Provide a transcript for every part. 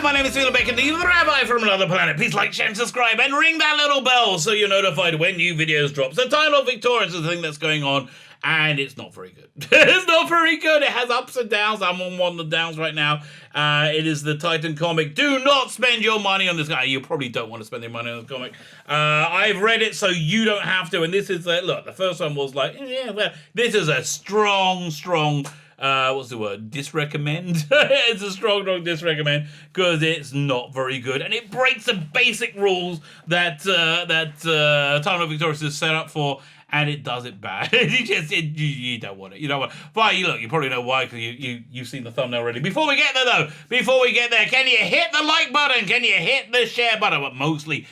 my name is Felix Bacon, the Rabbi from another planet. Please like, share, and subscribe, and ring that little bell so you're notified when new videos drop. So Time Lord Victorious is the thing that's going on, and it's not very good. It's not very good. It has ups and downs. I'm on one of the downs right now. It is the Titan comic. Do not spend your money on this guy. You probably don't want to spend your money on this comic. I've read it so you don't have to, and this is, look, the first one was like, yeah, well, this is a strong, what's the word? Disrecommend? It's a strong disrecommend because it's not very good and it breaks the basic rules that Time Lord Victorious is set up for, and it does it bad. You don't want it. You don't want it. But look, you probably know why because you've seen the thumbnail already. Before we get there, though, can you hit the like button? Can you hit the share button? But mostly,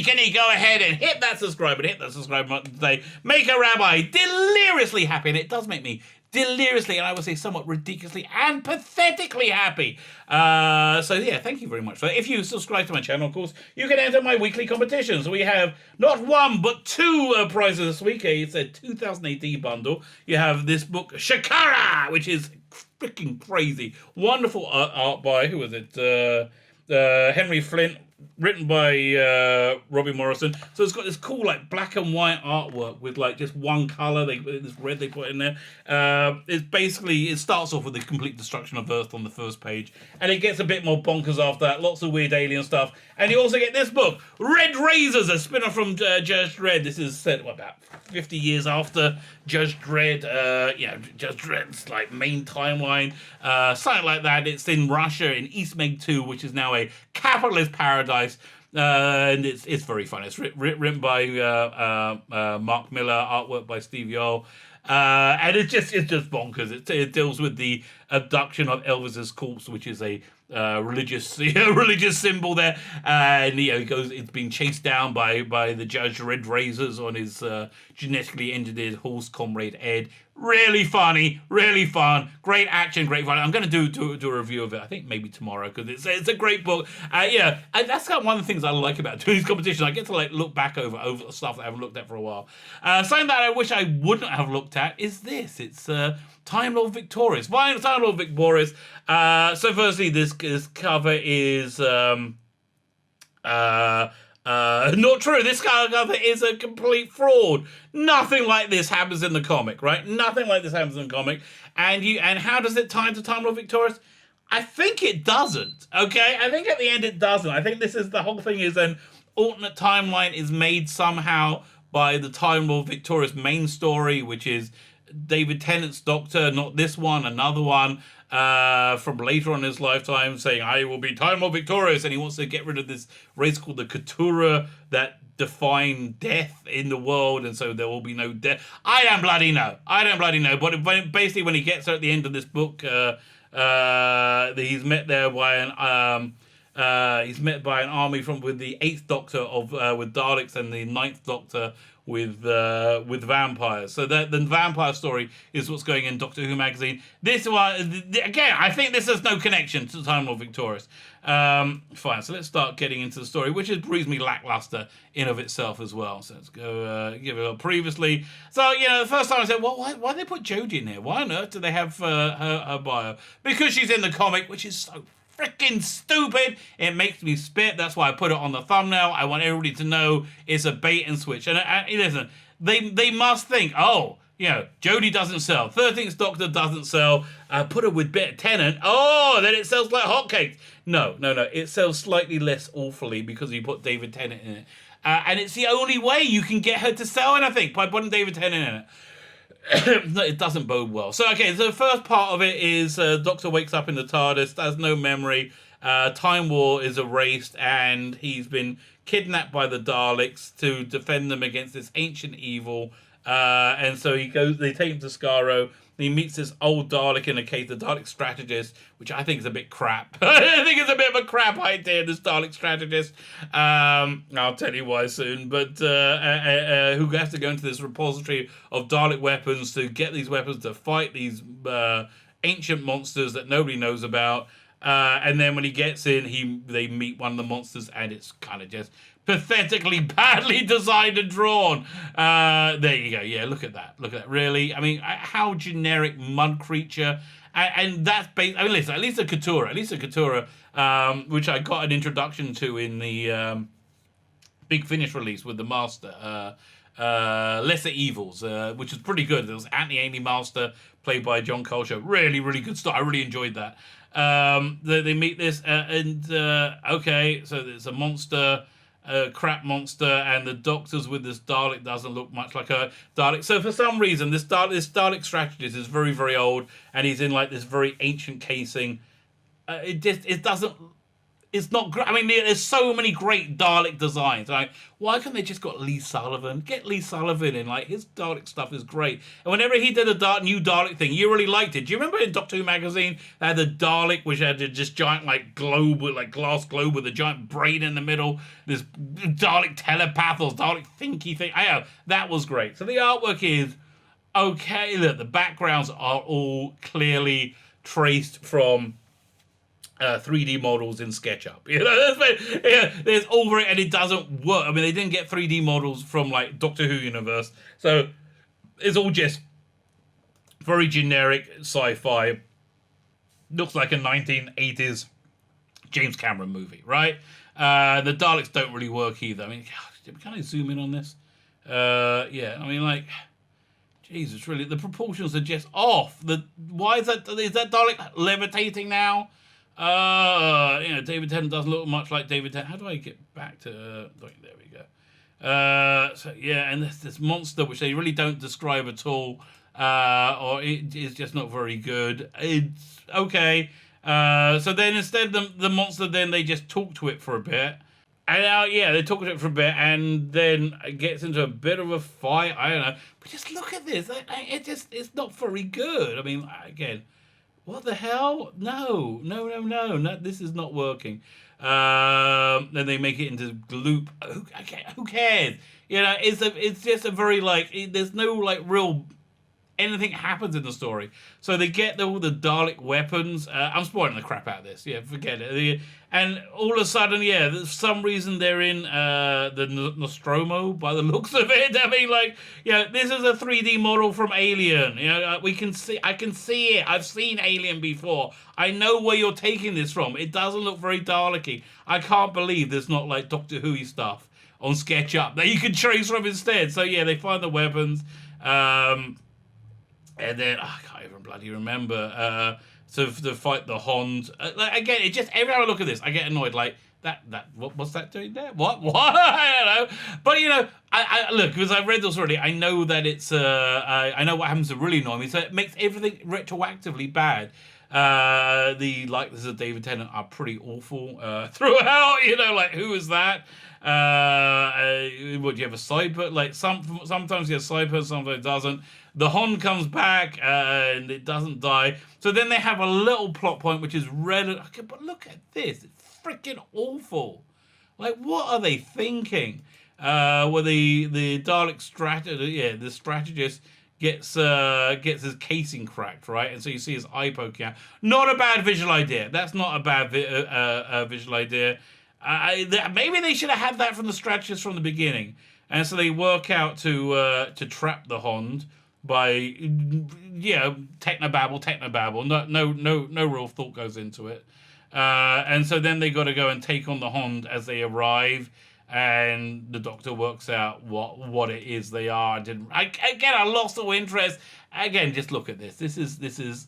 can you go ahead and hit that subscribe button today? Make a Rabbi deliriously happy, and it does make me deliriously, and I would say somewhat ridiculously and pathetically happy. So yeah, thank you very much for that. If you subscribe to my channel, of course, you can enter my weekly competitions. We have not one, but two prizes this week. It's a 2000 AD bundle. You have this book, Shakara, which is freaking crazy. Wonderful art by, who was it? Henry Flint. Written by Robbie Morrison. So it's got this cool like black and white artwork with like just one colour, this red they put in there. It starts off with the complete destruction of Earth on the first page, and it gets a bit more bonkers after that, lots of weird alien stuff. And you also get this book, Red Razors, a spin-off from Judge Dredd. This is set about 50 years after Judge Dredd, Judge Dredd's like main timeline, something like that. It's in Russia in East Meg 2, which is now a capitalist paradise, and it's very fun. It's written by Mark Millar, artwork by Steve Yeowell, and it's just bonkers. It deals with the abduction of Elvis's corpse, which is a religious symbol there, and it's being chased down by the Judge Red Razors on his genetically engineered horse comrade Ed. Really funny, really fun, great action, great fun. I'm going to do a review of it, I think maybe tomorrow, because it's a great book. And that's kind of one of the things I like about doing these competitions. I get to like look back over the stuff that I haven't looked at for a while. Something that I wish I wouldn't have looked at is this. It's Time Lord Victorious. Why Time Lord Victorious? So firstly, this cover is not true. This cover is a complete fraud. Nothing like this happens in the comic, right? Nothing like this happens in the comic. And how does it tie into Time Lord Victorious? I think it doesn't. Okay, I think at the end it doesn't. I think the whole thing is an alternate timeline is made somehow by the Time Lord Victorious main story, which is David Tennant's Doctor, not this one, another one from later on in his lifetime, saying, I will be Time Lord Victorious, and he wants to get rid of this race called the Keturah that define death in the world, and so there will be no death. I don't bloody know. But basically, when he gets there at the end of this book, he's met there by an army with the 8th Doctor with Daleks and the 9th Doctor with vampires. So the vampire story is what's going in Doctor Who magazine. This one, again, I think this has no connection to Time Lord Victorious. Fine, so let's start getting into the story, which is reasonably lackluster in of itself as well. So let's go give it a previously. So, the first time I said, well, why did they put Jodie in here? Why on earth do they have her bio? Because she's in the comic, which is so freaking stupid. It makes me spit. That's why I put it on the thumbnail. I want everybody to know it's a bait and switch. And listen, they must think, Jodie doesn't sell. 13th Doctor doesn't sell. Put her with Tennant. Oh, then it sells like hotcakes. No. It sells slightly less awfully because you put David Tennant in it. And it's the only way you can get her to sell anything, by putting David Tennant in it. It doesn't bode well. So, okay, so the first part of it is Doctor wakes up in the TARDIS, has no memory, Time War is erased, and he's been kidnapped by the Daleks to defend them against this ancient evil. And so they take him to Skaro. He meets this old Dalek in a case, the Dalek strategist, which I think is a bit crap. I think it's a bit of a crap idea, this Dalek strategist. I'll tell you why soon. But who has to go into this repository of Dalek weapons to get these weapons to fight these ancient monsters that nobody knows about. And then when he gets in, they meet one of the monsters, and it's kind of just pathetically badly designed and drawn. There you go. Yeah, look at that. Really. I mean, how generic mud creature. And that's based. I mean, listen, at least a Katura, which I got an introduction to in the Big Finish release with the Master, Lesser Evils, which is pretty good. There was Anthony Master, played by John Colshaw. Really, really good stuff. I really enjoyed that. They meet this, okay, so it's a monster, crap monster, and the Doctor's with this Dalek doesn't look much like a Dalek. So for some reason, this Dalek strategist is very, very old, and he's in like this very ancient casing. It doesn't. It's not great. I mean, there's so many great Dalek designs. Like, why can't they just got Lee Sullivan? Get Lee Sullivan in. Like, his Dalek stuff is great. And whenever he did a new Dalek thing, you really liked it. Do you remember in Doctor Who magazine, they had the Dalek, which had this giant, like, globe, like glass globe with a giant brain in the middle. This Dalek telepath or Dalek thinky thing. I know, that was great. So the artwork is okay. Look, the backgrounds are all clearly traced from 3D models in SketchUp. You know, there's over it, and it doesn't work. I mean, they didn't get 3D models from like Doctor Who universe, so it's all just very generic sci-fi. Looks like a 1980s James Cameron movie, right? The Daleks don't really work either. I mean, can I zoom in on this? Yeah, I mean, like, Jesus, really, the proportions are just off. Why is that Dalek levitating now? David Tennant doesn't look much like David Tennant. How do I get back to... there we go. So, yeah, and this monster, which they really don't describe at all, or it is just not very good. It's okay. So then instead the monster, then they just talk to it for a bit. And they talk to it for a bit, and then it gets into a bit of a fight. I don't know. But just look at this. It's not very good. I mean, again... What the hell? No, this is not working. Then they make it into gloop. Who cares? You know, it's just a very, like, there's no, like, real... anything happens in the story. So they get all the Dalek weapons. I'm spoiling the crap out of this. Yeah, forget it. And all of a sudden, for some reason they're in the Nostromo by the looks of it. I mean, like, this is a 3D model from Alien. I can see it. I've seen Alien before. I know where you're taking this from. It doesn't look very Dalek-y. I can't believe there's not, like, Doctor Who-y stuff on SketchUp that you can trace from instead. So, they find the weapons. And then, I can't even bloody remember, to fight the Hond. Again, it just, every time I look at this, I get annoyed, like, what's that doing there? What? I don't know. But, I look, because I've read this already, I know that it's, I know what happens to really annoy me, so it makes everything retroactively bad. The likenesses of David Tennant are pretty awful throughout, like, who is that? What, do you have a cyber? Like, sometimes he has cyber, sometimes it doesn't. The Hon comes back and it doesn't die. So then they have a little plot point which is relevant. Okay, but look at this. It's freaking awful. Like, what are they thinking? Where the Dalek the strategist gets his casing cracked, right? And so you see his eye poking out. Not a bad visual idea. That's not a bad visual idea. Maybe they should have had that from the strategist from the beginning. And so they work out to trap the Hond by technobabble. No real thought goes into it. And so then they got to go and take on the Hond as they arrive, and the Doctor works out what it is they are. I lost all interest. Again, just look at this. This is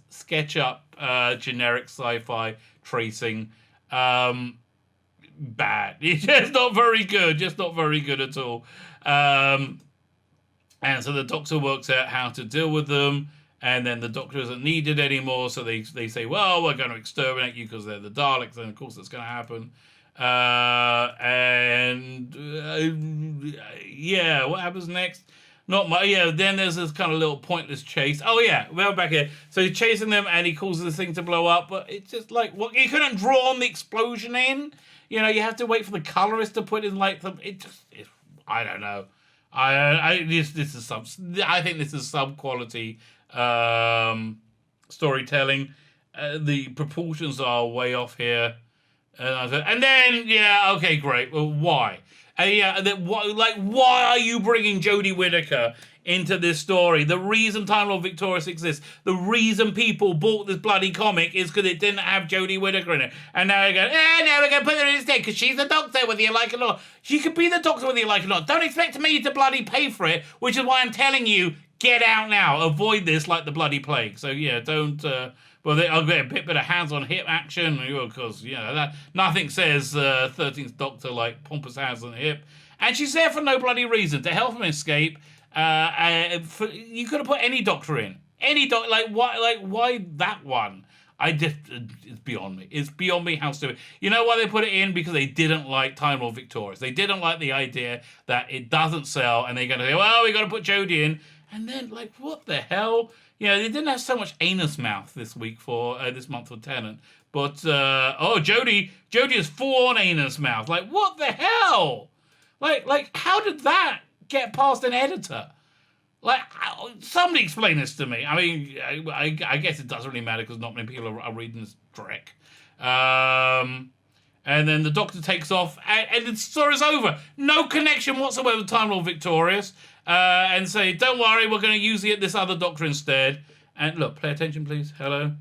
SketchUp, generic sci-fi tracing. Bad. It's just not very good. Just not very good at all. And so the Doctor works out how to deal with them, and then the Doctor isn't needed anymore, so they say, well, we're going to exterminate you because they're the Daleks, and of course that's going to happen. What happens next? Not much. Then there's this kind of little pointless chase. Oh, yeah, we're back here. So he's chasing them, and he causes this thing to blow up, but it's just like, what? You couldn't draw on the explosion in? You have to wait for the colorist to put in, like, I don't know. I think this is sub-quality storytelling. The proportions are way off here. And then, okay, great. Well, why? Why are you bringing Jodie Whittaker into this story? The reason Time Lord Victorious exists, the reason people bought this bloody comic is because it didn't have Jodie Whittaker in it. And now they go, now we're going to put her instead because she's the Doctor, whether you like it or not. She could be the Doctor whether you like it or not. Don't expect me to bloody pay for it, which is why I'm telling you, get out now. Avoid this like the bloody plague. So yeah, don't... I'll get a bit of hands-on hip action, because, that nothing says 13th Doctor like pompous hands on the hip. And she's there for no bloody reason, to help him escape. You could have put any Doctor in. Any Doctor, why that one? It's beyond me. It's beyond me how stupid. You know why they put it in? Because they didn't like Time Lord Victorious. They didn't like the idea that it doesn't sell, and they're going to say, well, we got to put Jodie in. And then, what the hell? They didn't have so much anus mouth this week for this month for Tennant. But, Jodie is full-on anus mouth. What the hell? How did that get past an editor? Somebody explain this to me. I mean, I guess it doesn't really matter because not many people are reading this dreck. And then the Doctor takes off, and the story's over. No connection whatsoever with Time Lord Victorious. And say, don't worry, we're going to use this other Doctor instead. And look, pay attention, please. Hello.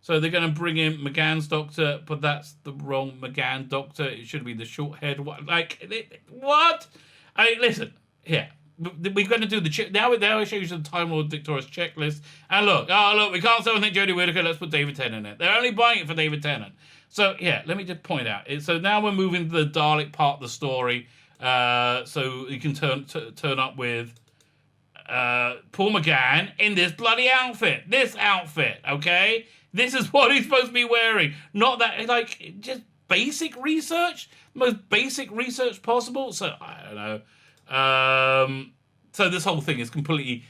So they're going to bring in McGann's Doctor, but that's the wrong McGann Doctor. It should be the short head. What? Listen, here. We're going to do the now I show you the Time Lord Victorious checklist. And look, we can't sell anything Jodie Whittaker. Let's put David Tennant in it. They're only buying it for David Tennant. So yeah, let me just point out. So now we're moving to the Dalek part of the story. So you can turn up with Paul McGann in this bloody outfit. This outfit, okay? This is what he's supposed to be wearing. Not that, just basic research? Most basic research possible? So, I don't know. So this whole thing is completely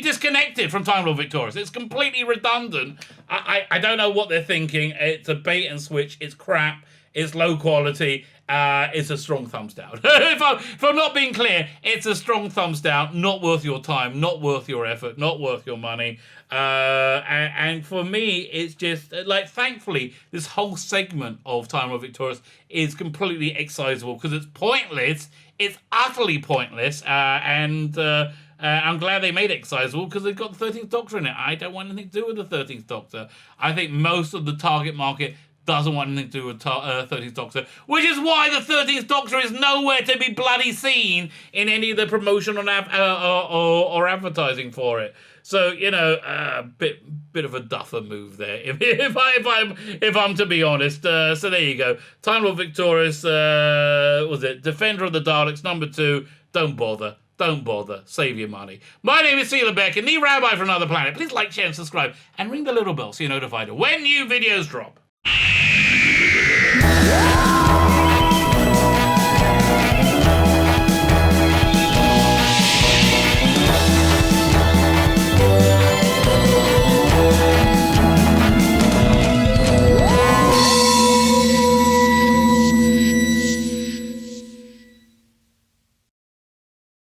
disconnected from Time Lord Victorious. It's completely redundant. I don't know what they're thinking. It's a bait and switch. It's crap. It's low quality. It's a strong thumbs down. if I'm not being clear, it's a strong thumbs down. Not worth your time. Not worth your effort. Not worth your money. And for me, it's just thankfully, this whole segment of Time Lord Victorious is completely excisable because it's pointless. It's utterly pointless. And I'm glad they made it excisable because they've got the 13th Doctor in it. I don't want anything to do with the 13th Doctor. I think most of the target market doesn't want anything to do with 13th Doctor, which is why the 13th Doctor is nowhere to be bloody seen in any of the promotion or advertising for it. So, bit of a duffer move there, if I'm to be honest. So there you go. Time Lord Victorious, was it Defender of the Daleks, number 2. Don't bother. Don't bother. Save your money. My name is Sheila Beck, and the Rabbi from Another Planet. Please like, share, and subscribe, and ring the little bell so you're notified when new videos drop.